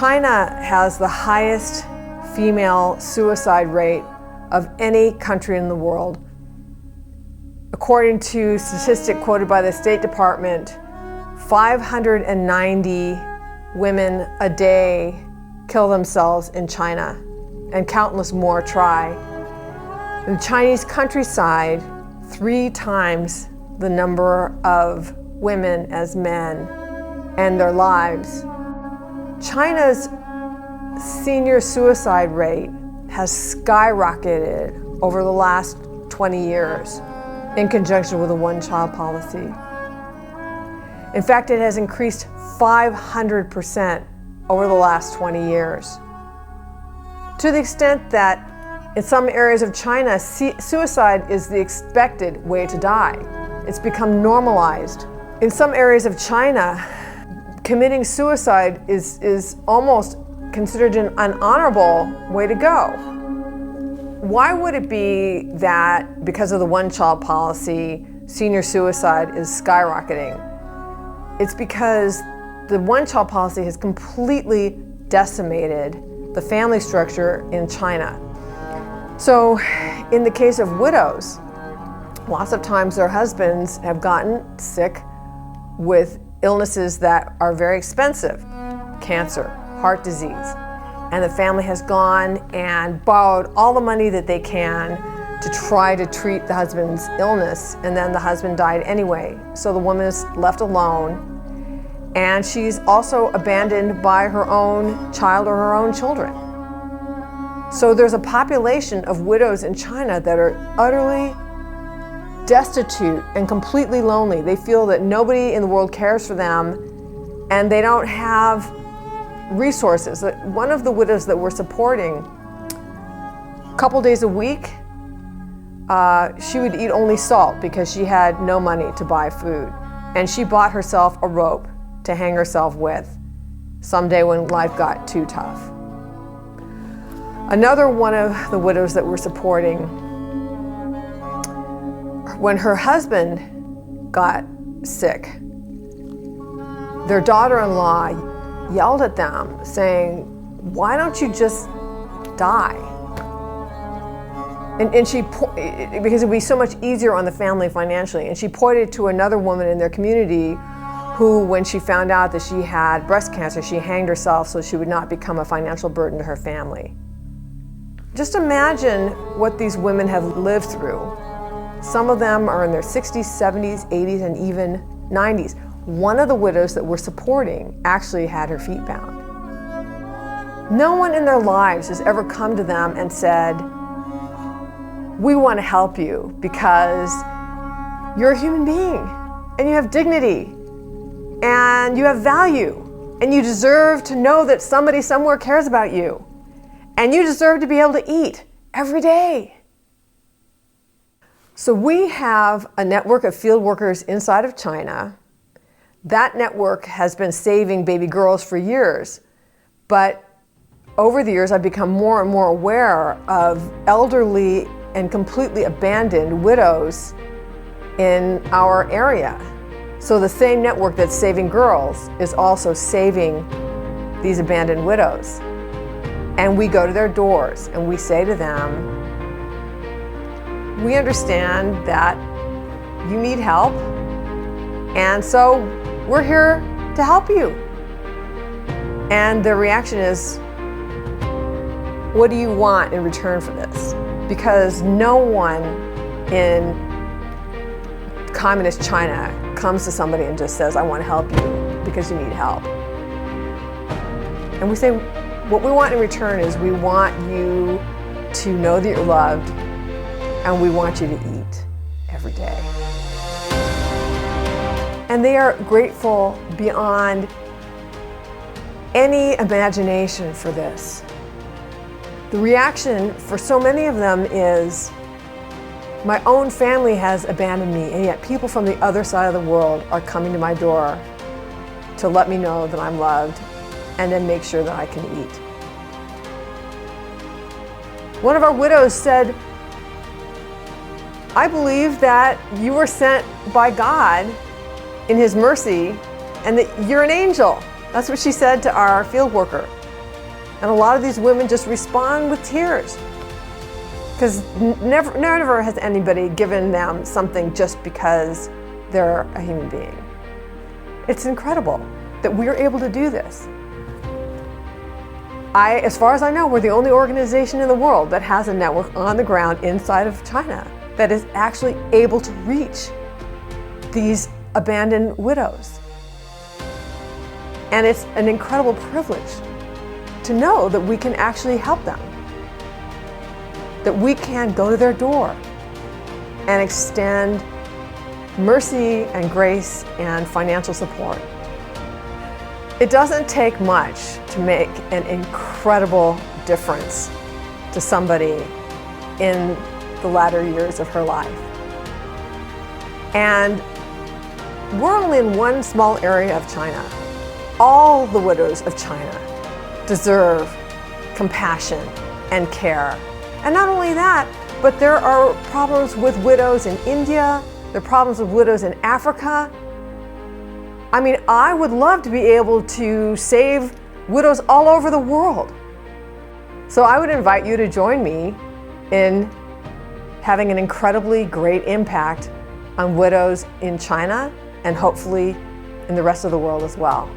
China has the highest female suicide rate of any country in the world. According to statistic quoted by the State Department, 590 women a day kill themselves in China, and countless more try. In the Chinese countryside, 3 times the number of women as men and their lives. China's senior suicide rate has skyrocketed over the last 20 years in conjunction with the one-child policy. In fact, it has increased 500% over the last 20 years. To the extent that in some areas of China, suicide is the expected way to die. It's become normalized. In some areas of China, committing suicide is almost considered an honorable way to go. Why would it be that because of the one-child policy, senior suicide is skyrocketing? It's because the one-child policy has completely decimated the family structure in China. So in the case of widows, lots of times their husbands have gotten sick with illnesses that are very expensive, cancer, heart disease, and the family has gone and borrowed all the money that they can to try to treat the husband's illness, and then the husband died anyway. So the woman is left alone, and she's also abandoned by her own child or her own children. So there's a population of widows in China that are utterly destitute and completely lonely. They feel that nobody in the world cares for them, and they don't have resources. One of the widows that we're supporting, a couple days a week, she would eat only salt because she had no money to buy food. And she bought herself a rope to hang herself with someday when life got too tough. Another one of the widows that we're supporting, when her husband got sick, their daughter-in-law yelled at them saying, "Why don't you just die?" And she, because it would be so much easier on the family financially. And she pointed to another woman in their community who, when she found out that she had breast cancer, she hanged herself so she would not become a financial burden to her family. Just imagine what these women have lived through. Some of them are in their 60s, 70s, 80s, and even 90s. One of the widows that we're supporting actually had her feet bound. No one in their lives has ever come to them and said, "We want to help you because you're a human being and you have dignity and you have value and you deserve to know that somebody somewhere cares about you and you deserve to be able to eat every day." So we have a network of field workers inside of China. That network has been saving baby girls for years, but over the years I've become more and more aware of elderly and completely abandoned widows in our area. So the same network that's saving girls is also saving these abandoned widows. And we go to their doors and we say to them, "We understand that you need help, and so we're here to help you." And their reaction is, "What do you want in return for this?" Because no one in communist China comes to somebody and just says, "I want to help you because you need help." And we say, what we want in return is we want you to know that you're loved, and we want you to eat every day. And they are grateful beyond any imagination for this. The reaction for so many of them is, "My own family has abandoned me, and yet people from the other side of the world are coming to my door to let me know that I'm loved and then make sure that I can eat." One of our widows said, "I believe that you were sent by God in His mercy and that you're an angel." That's what she said to our field worker. And a lot of these women just respond with tears. Because never has anybody given them something just because they're a human being. It's incredible that we're able to do this. As far as I know, we're the only organization in the world that has a network on the ground inside of China that is actually able to reach these abandoned widows. And it's an incredible privilege to know that we can actually help them, that we can go to their door and extend mercy and grace and financial support. It doesn't take much to make an incredible difference to somebody in the latter years of her life. And we're only in one small area of China. All the widows of China deserve compassion and care. And not only that, but there are problems with widows in India, there are problems with widows in Africa. I mean, I would love to be able to save widows all over the world. So I would invite you to join me in having an incredibly great impact on widows in China and hopefully in the rest of the world as well.